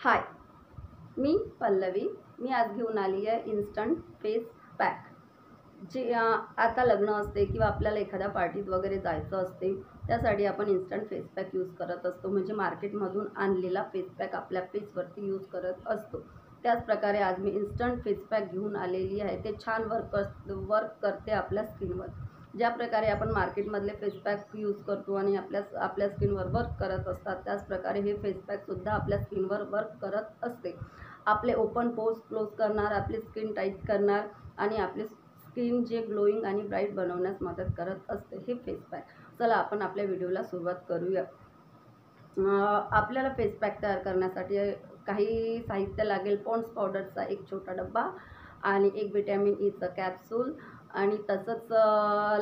हाय, मी पल्लवी. मी आज घेऊन आली आहे इन्स्टंट फेस पॅक. जे आता लग्न असते किंवा आपल्याला एखाद्या पार्टीत वगैरे जायचं असते, त्यासाठी आपण इन्स्टंट फेस पॅक यूज करत असतो. म्हणजे मार्केटमधून आणलेला फेस पॅक आपल्या फेसवरती यूज करत असतो. त्याचप्रकारे आज मी इन्स्टंट फेस पॅक घेऊन आलेली आहे. ते छान वर्क करते आपल्या स्किनवर. ज्या प्रकारे आपण मार्केटमधले फेस पॅक यूज करतो आणि आपल्या स्किनवर वर्क करत असतात, त्याचप्रकारे हे फेस पॅकसुद्धा आपल्या स्किनवर वर्क करत असते. आपले ओपन पोर्स क्लोज करणार, आपली स्किन टाईट करणार आणि आपली स्किन जे ग्लोईंग आणि ब्राईट बनवण्यास मदत करत असते हे फेस पॅक. चला आपण आपल्या व्हिडिओला सुरुवात करूया. आपल्याला फेस पॅक तयार करण्यासाठी काही साहित्य लागेल. पॉन्ड्स पावडरचा एक छोटा डब्बा आणि एक विटॅमिन ईचं कॅप्सूल आणि तसंच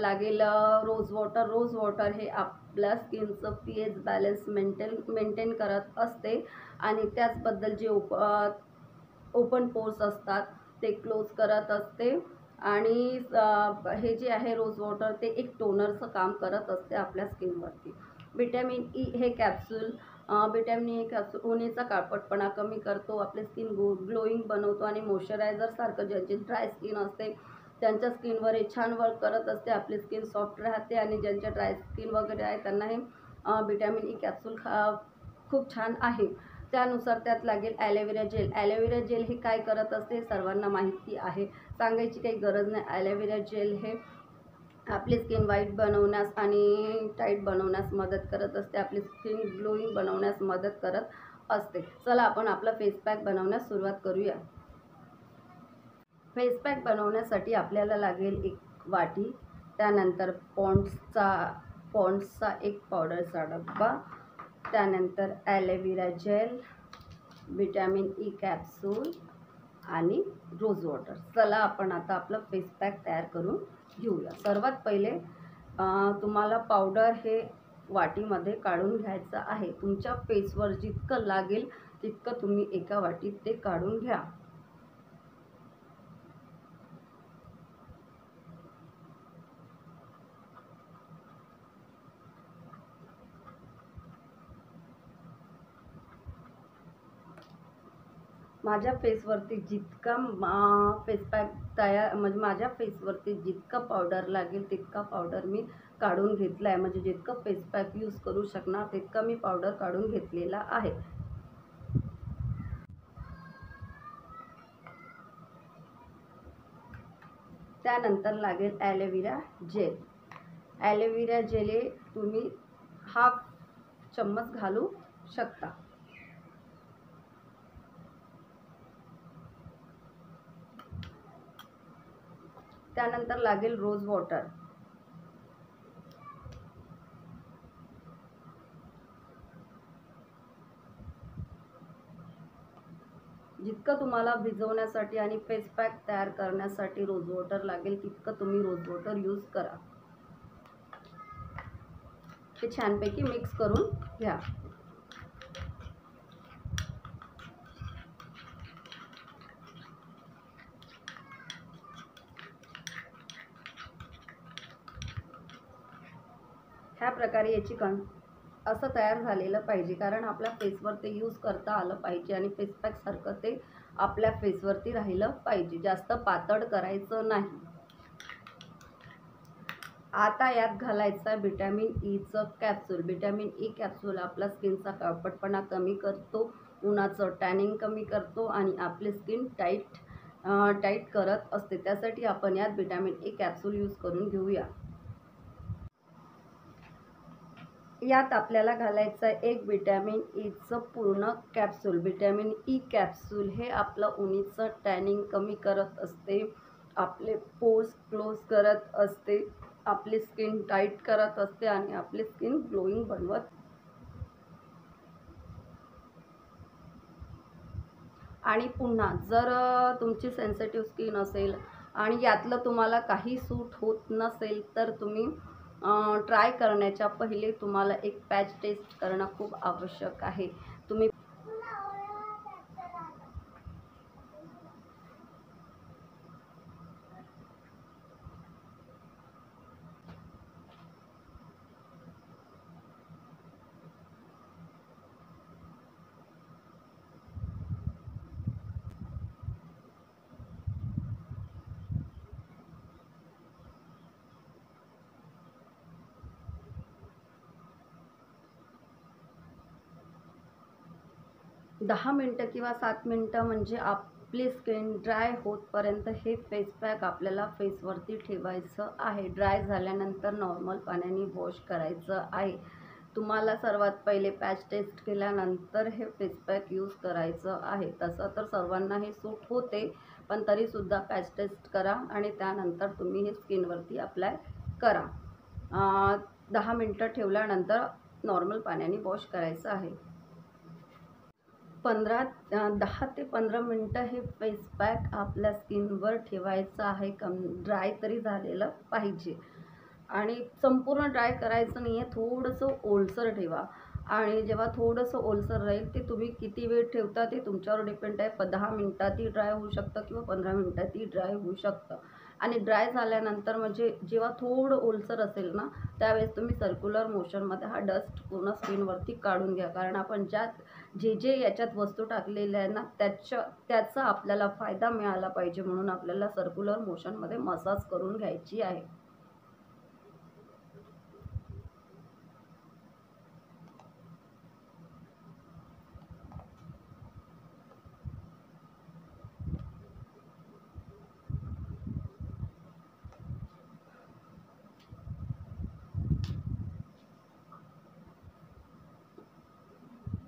लागेल रोज वॉटर. रोज वॉटर हे आपल्या स्किनचं पीएच बॅलन्स मेंटेन करत असते आणि त्याचबद्दल जे ओपन पोर्स असतात ते क्लोज करत असते. आणि हे जे आहे रोज वॉटर ते एक टोनरचं काम करत असते आपल्या स्किनवरती. विटॅमिन ई हे कॅप्सूल विटॅमिन ई कॅप्सूल उन्हाचा काळपटपणा कमी करतो, आपली स्किन ग्लोईंग बनवतो आणि मॉइश्चरायझरसारखं ज्यांची ड्राय स्किन असते त्यांच्या स्किनवर हे छान वर्क करत असते. आपली स्किन सॉफ्ट राहते आणि ज्यांच्या ड्राय स्किन वगैरे आहे त्यांना हे विटॅमिन ई कॅप्सूल खूप छान आहे. त्यानुसार त्यात लागेल ॲलोवेरा जेल. ॲलोवेरा जेल हे काय करत असते हे सर्वांना माहिती आहे, सांगायची काही गरज नाही. ॲलोवेरा जेल हे आपली स्किन व्हाईट बनवण्यास आणि टाईट बनवण्यास मदत करत असते, आपली स्किन ग्लोईंग बनवण्यास मदत करत असते. चला आपण आपला फेस पॅक बनवण्यास सुरुवात करूया. फेस पॅक बनवण्यासाठी आपल्याला लागेल एक वाटी, त्यानंतर पॉन्ड्सचा एक पावडरचा डब्बा, त्यानंतर aloe vera gel, vitamin E capsule आणि रोज वॉटर. चला आपण आता आपलं फेस पॅक तयार करून घेऊया. सर्वात पहिले तुम्हाला पावडर हे वाटीमध्ये काढून घ्यायचं आहे. तुमच्या फेसवर जितकं लागेल तितकं तुम्ही एका वाटीत ते काढून घ्या. माझ्या फेसवरती जितका फेस पॅक तयार म्हणजे माझ्या फेसवरती जितका पावडर लागेल तितका पावडर मी काढून घेतला आहे. म्हणजे जितकं फेस पॅक यूज करू शकणार तितका मी पावडर काढून घेतलेला आहे. त्यानंतर लागेल ॲलोवेरा जेल. ॲलोवेरा जेल हे तुम्ही हाफ चम्मच घालू शकता. त्यानंतर लागेल रोज वॉटर. जितकं तुम्हाला भिजवण्यासाठी आणि फेस पॅक तयार करण्यासाठी रोज वॉटर लागेल तितकं तुम्ही रोज वॉटर यूज करा. हे छानपैकी मिक्स करून घ्या. ह्या प्रकारे याची असं तयार झालेलं पाहिजे, कारण आपल्या फेसवर ते यूज करता आलं पाहिजे आणि फेस पॅकसारखं ते आपल्या फेसवरती राहिलं पाहिजे. जास्त पातळ करायचं नाही. आता यात घालायचं विटॅमिन ईचं कॅप्सूल. विटॅमिन ई कॅप्सूल आपला स्किनचा काळपटपणा कमी करतो, उन्हाचं टॅनिंग कमी करतो आणि आपली स्किन टाईट करत असते. त्यासाठी आपण यात विटॅमिन ई कॅप्सूल यूज करून घेऊया. यात आपल्याला घालायचं आहे एक विटॅमिन ईचं पूर्ण कॅप्सूल. विटॅमिन ई कॅप्सूल हे आपलं उन्हाचं टॅनिंग कमी करत असते, आपले पोर्स क्लोज करत असते, आपली स्किन टाईट करत असते आणि आपली स्किन ग्लोईंग बनवत. आणि पुन्हा जर तुमची सेन्सिटिव्ह स्किन असेल आणि यातलं तुम्हाला काही सूट होत नसेल तर तुम्ही ट्राय करण्याच्या पहिले तुम्हाला एक पॅच टेस्ट करणं खूप आवश्यक आहे. तुम्ही 10 मिनटं किंवा 7 मिनटं म्हणजे आपली स्किन ड्राय होतपर्यंत हे फेस पॅक आपल्याला फेसवरती ठेवायचं आहे. ड्राय झाल्यानंतर नॉर्मल पाण्याने वॉश करायचं आहे. तुम्हाला सर्वात पहिले पॅच टेस्ट केल्यानंतर हे फेस पॅक यूज करायचं आहे. तसं तर सर्वांना हे सूट होते, पण तरीसुद्धा पॅच टेस्ट करा आणि त्यानंतर तुम्ही हे स्किनवरती अप्लाय करा. 10 मिनटं ठेवल्यानंतर नॉर्मल पाण्याने वॉश करायचं आहे. 10 ते 15 मिनटं हे फेस पॅक आपल्या स्किनवर ठेवायचं आहे. ड्राय तरी झालेलं पाहिजे आणि संपूर्ण ड्राय करायचं नाही आहे. थोडंसं ओलसर ठेवा आणि जेव्हा थोडंसं ओलसर राहील ते तुम्ही किती वेळ ठेवता ते तुमच्यावर डिपेंड आहे. 10 मिनटातही ड्राय होऊ शकतं किंवा 15 मिनटातही ड्राय होऊ शकतं. आणि ड्राय झाल्यानंतर म्हणजे जेव्हा थोडं ओलसर असेल ना, त्यावेळेस तुम्ही सर्क्युलर मोशनमध्ये हा डस्ट पूर्ण स्किनवरती काढून घ्या. कारण आपण जे याच्यात वस्तू टाकलेल्या आहे ना, त्याचा आपल्याला फायदा मिळाला पाहिजे, म्हणून आपल्याला सर्क्युलर मोशनमध्ये मसाज करून घ्यायची आहे.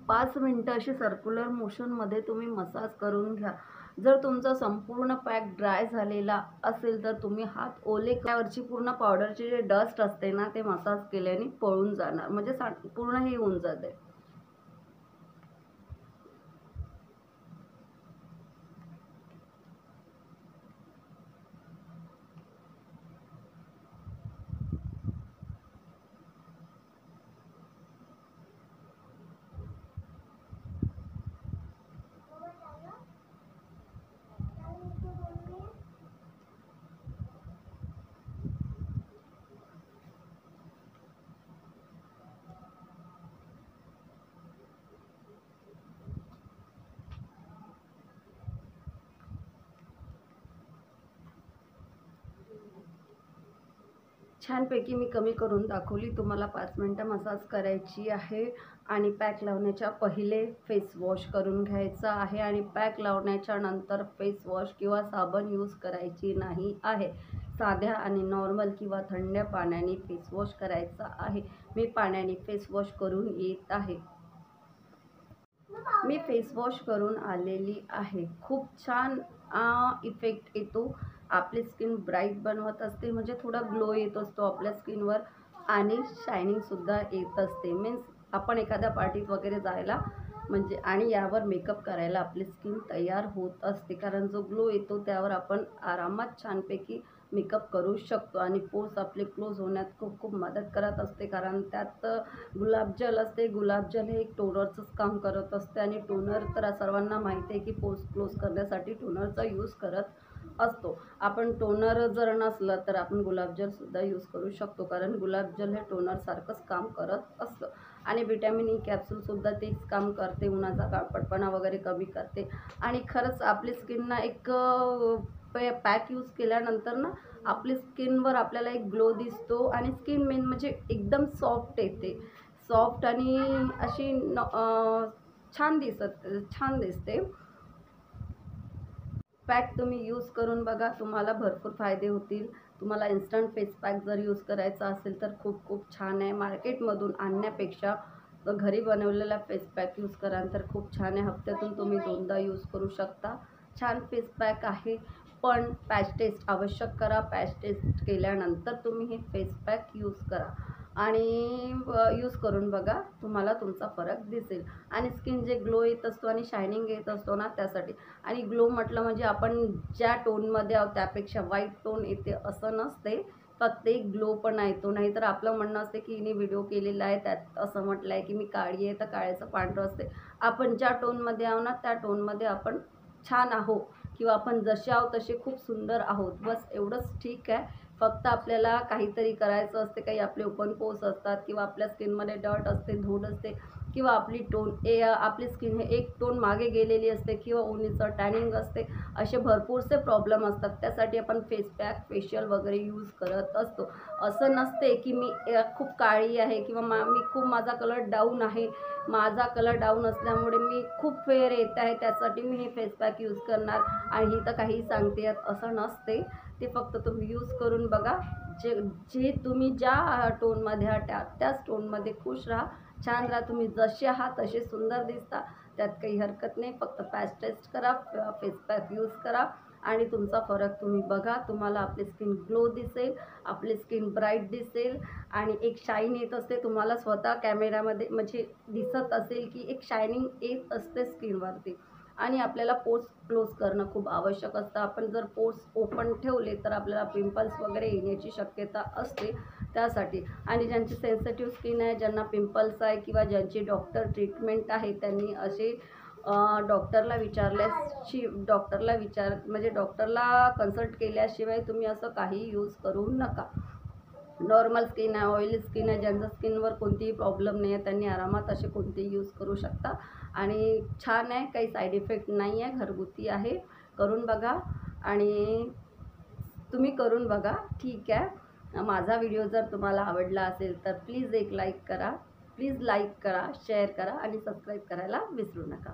पाच मिनटं अशी सर्क्युलर मोशनमध्ये तुम्ही मसाज करून घ्या. जर तुमचा संपूर्ण पॅक ड्राय झालेला असेल तर तुम्ही हात ओले केल्यावरची पूर्ण पावडरची जे डस्ट असते ना, ते मसाज केल्याने पळून जाणार, म्हणजे पूर्ण हे होऊन जाते. छानपैकी मी कमी करून दाखवली. तुम्हाला 5 मिनटं मसाज करायची आहे आणि पॅक लावण्याच्या पहिले फेस वॉश करून घ्यायचा आहे आणि पॅक लावण्याच्या नंतर फेस वॉश किंवा साबण यूज करायची नाही आहे. साध्या आणि नॉर्मल किंवा थंड पाण्याने फेस वॉश करायचा आहे. मी पाण्याने फेस वॉश करून येत आहे. मी फेस वॉश करून आलेली आहे. खूप छान इफेक्ट येतो. आपली स्किन ब्राईट बनवत असते, म्हणजे थोडा ग्लो येत असतो आपल्या स्किनवर आणि शायनिंगसुद्धा येत असते. मीन्स आपण एखाद्या पार्टीत वगैरे जायला म्हणजे आणि यावर मेकअप करायला आपली स्किन तयार होत असते. कारण जो ग्लो येतो त्यावर आपण आरामात छानपैकी मेकअप करू शकतो आणि पोर्स आपले क्लोज होण्यात खूप खूप मदत करत असते. कारण त्यात गुलाबजल असते. गुलाबजल हे एक टोनरचंच काम करत असते आणि टोनर तर सर्वांना माहिती आहे की पोर्स क्लोज करण्यासाठी टोनरचा यूज करत असतो. आपण टोनर जर नसलं तर आपण गुलाबजलसुद्धा यूज करू शकतो. कारण गुलाबजल हे टोनरसारखंच काम करत असतं आणि व्हिटॅमिन ई कॅप्सूलसुद्धा तेच काम करते. उन्हाचा काळपटपणा वगैरे कमी करते आणि खरंच आपली स्किन ना एक पॅक यूज केल्यानंतर ना आपली स्किनवर आपल्याला एक ग्लो दिसतो आणि स्किन मेन म्हणजे एकदम सॉफ्ट येते. सॉफ्ट आणि अशी छान दिसते. पॅक तुम्ही यूज करून बघा, तुम्हाला भरपूर फायदे होतील. तुम्हाला इन्स्टंट फेस पॅक जर यूज करायचा असेल तर खूप खूप छान आहे. मार्केटमधून आणण्यापेक्षा घरी बनवलेला फेस पॅक यूज करा तर खूप छान आहे. हप्त्यातून तुम्ही 2दा यूज करू शकता. छान फेस पॅक आहे, पण पॅच टेस्ट आवश्यक करा. पॅच टेस्ट केल्यानंतर तुम्ही हे फेस पॅक यूज करा आणि यूज करून बघा, तुम्हाला तुमचा फरक दिसेल. आणि स्किन जे ग्लो येत असतो आणि शायनिंग येत असतो ना, त्यासाठी. आणि ग्लो म्हटलं म्हणजे आपण ज्या टोनमध्ये आहोत त्यापेक्षा व्हाईट टोन येते असं नसते, फक्त एक ग्लो पण येतो. नाहीतर आपलं म्हणणं असते की हिने व्हिडिओ केलेला आहे त्यात असं म्हटलं आहे की मी काळी आहे तर काळ्याचं पांढरं असते. आपण ज्या टोनमध्ये आहो ना त्या टोनमध्ये आपण छान आहो किंवा आपण जसे आहोत तसे खूप सुंदर आहोत. बस एवढंच ठीक आहे. फक्त आपल्याला काहीतरी करायचं असते. काही आपले ओपन पोर्स असतात किंवा आपल्या स्किनमध्ये डर्ट असते, धूळ असते, किंवा आपली आपली स्किन हे एक टोन मागे गेलेली असते किंवा उन्हीचं टॅनिंग असते, असे भरपूरसे प्रॉब्लेम असतात. त्यासाठी आपण फेस पॅक, फेशियल वगैरे यूज करत असतो. असं नसते की मी खूप काळी आहे किंवा माझा कलर डाऊन आहे, माझा कलर डाऊन असल्यामुळे मी खूप फेअर येत आहे, त्यासाठी मी हे फेस पॅक यूज करणार आणि इथं काही सांगते असं नसते. ते फक्त तुम्ही यूज करून बघा. जे तुम्ही ज्या टोनमध्ये आहात त्याच टोनमध्ये खुश राहा, छान राहा. तुम्ही जसे आहात तसे सुंदर दिसता, त्यात काही हरकत नाही. फक्त पॅच टेस्ट करा, फेस पॅक यूज करा आणि तुमचा फरक तुम्ही बघा. तुम्हाला आपली स्किन ग्लो दिसेल, आपली स्किन ब्राईट दिसेल आणि एक शाईन येत असते. तुम्हाला स्वतः कॅमेरामध्ये म्हणजे दिसत असेल की एक शायनिंग येत असते स्किनवरती. आणि आपल्याला पोर्स क्लोज करणं खूप आवश्यक असतं. आपण जर पोर्स ओपन ठेवले तर आपल्याला पिंपल्स वगैरे येण्याची शक्यता असते, त्यासाठी. आणि ज्यांची सेन्सिटिव्ह स्किन आहे, ज्यांना पिंपल्स आहे किंवा ज्यांची डॉक्टर ट्रीटमेंट आहे, त्यांनी असे डॉक्टरला कन्सल्ट केल्याशिवाय तुम्ही असं काही यूज करू नका. नॉर्मल स्किन आहे, ऑइली स्किन आहे, ज्यांचं स्किनवर कोणतीही प्रॉब्लेम नाही आहे, त्यांनी आरामात असे कोणतेही यूज करू शकता आणि छान आहे, काही साईड इफेक्ट नाही आहे, घरगुती आहे. करून बघा आणि तुम्ही करून बघा, ठीक आहे. माझा व्हिडिओ जर तुम्हाला आवडला असेल तर प्लीज लाईक करा, शेअर करा आणि सबस्क्राईब करायला विसरू नका.